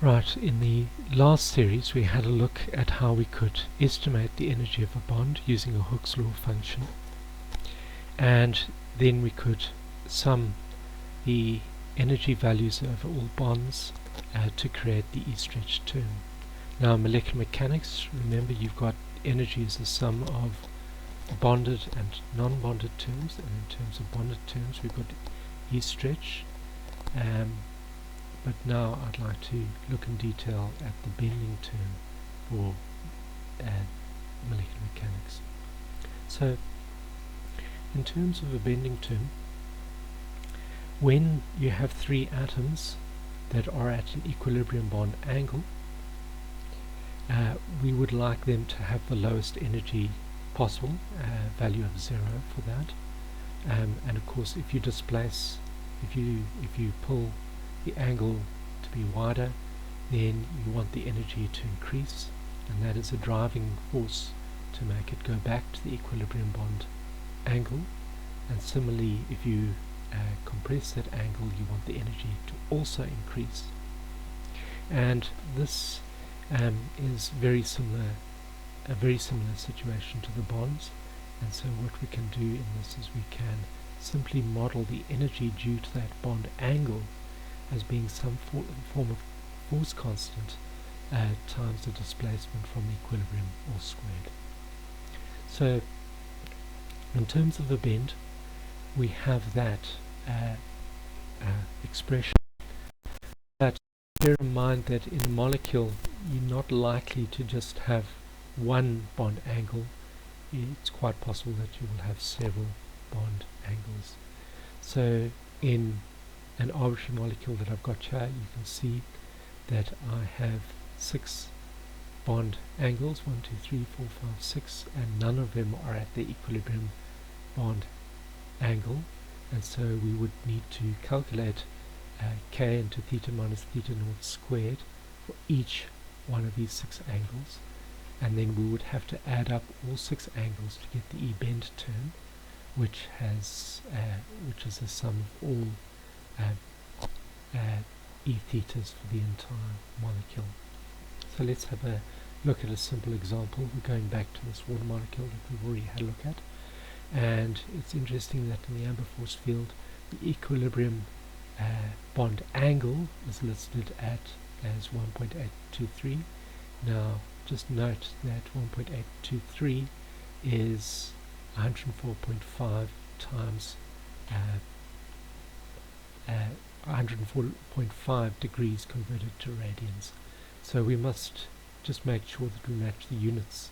Right, in the last series we had a look at how we could estimate the energy of a bond using a Hooke's law function, and then we could sum the energy values over all bonds to create the E-stretch term. Now in molecular mechanics, remember you've got energy as the sum of bonded and non-bonded terms, and in terms of bonded terms we've got E-stretch. But now I'd like to look in detail at the bending term for molecular mechanics. So, in terms of a bending term, when you have three atoms that are at an equilibrium bond angle, we would like them to have the lowest energy possible, value of 0 for that. And of course, if you displace, if you pull the angle to be wider, then you want the energy to increase, and that is a driving force to make it go back to the equilibrium bond angle. And similarly, if you compress that angle, you want the energy to also increase. And this is a very similar situation to the bonds. And so what we can do in this is we can simply model the energy due to that bond angle as being some form of force constant times the displacement from equilibrium, all squared. So in terms of a bend, we have that expression. But bear in mind that in a molecule you're not likely to just have one bond angle. It's quite possible that you will have several bond angles. So in an arbitrary molecule that I've got here, you can see that I have 6 bond angles, 1, 2, 3, 4, 5, 6, and none of them are at the equilibrium bond angle, and so we would need to calculate k into theta minus theta naught squared for each one of these 6 angles, and then we would have to add up all 6 angles to get the Ebend term, which is the sum of all E thetas for the entire molecule. So let's have a look at a simple example. We're going back to this water molecule that we've already had a look at, and it's interesting that in the amber force field the equilibrium bond angle is listed as 1.823. Now just note that 1.823 is 104.5 times 104.5 degrees converted to radians. So we must just make sure that we match the units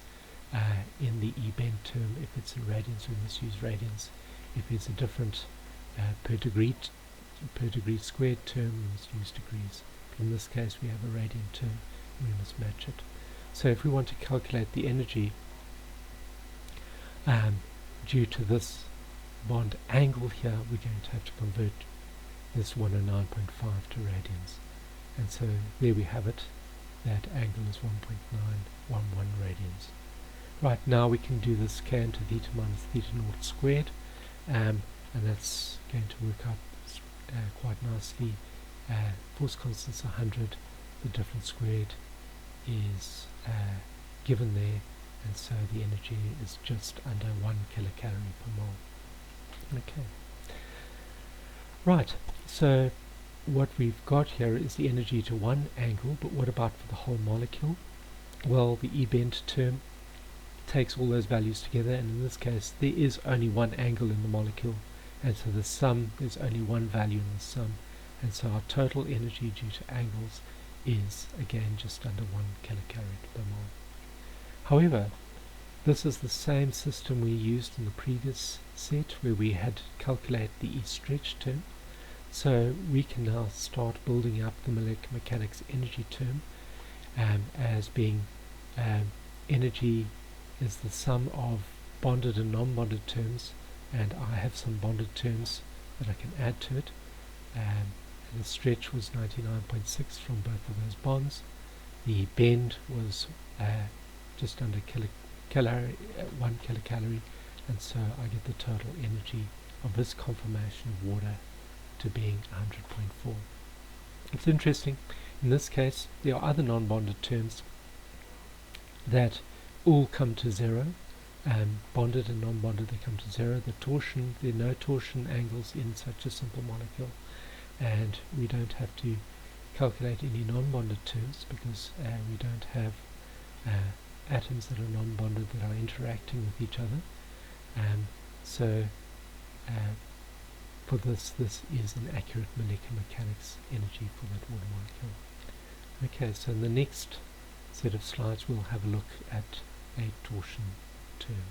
in the Ebend term. If it's in radians, we must use radians. If it's a different per degree squared term, we must use degrees. But in this case we have a radian term, and we must match it. So if we want to calculate the energy due to this bond angle here, we're going to have to convert this 109.5 to radians. And so there we have it. That angle is 1.911 radians. Right, now we can do this k into theta minus theta naught squared, and that's going to work out quite nicely. Force constant's 100, the difference squared is given there, and so the energy is just under 1 kilocalorie per mole. Okay. Right, so what we've got here is the energy to one angle, but what about for the whole molecule? Well, the Ebend term takes all those values together, and in this case there is only one angle in the molecule, and so the sum, there's only one value in the sum, and so our total energy due to angles is again just under 1 kilocalorie per mole. However, this is the same system we used in the previous set where we had to calculate the E-stretch term. So we can now start building up the molecular mechanics energy term as being energy is the sum of bonded and non-bonded terms, and I have some bonded terms that I can add to it. And the stretch was 99.6 from both of those bonds. The bend was just under 1 kilocalorie, and so I get the total energy of this conformation of water to being 100.4. It's interesting, In this case, there are other non-bonded terms that all come to zero. Bonded and non-bonded, they come to zero. There are no torsion angles in such a simple molecule, and we don't have to calculate any non-bonded terms because we don't have atoms that are non-bonded that are interacting with each other. So for this is an accurate molecular mechanics energy for that water molecule. Okay, so in the next set of slides we'll have a look at a torsion term.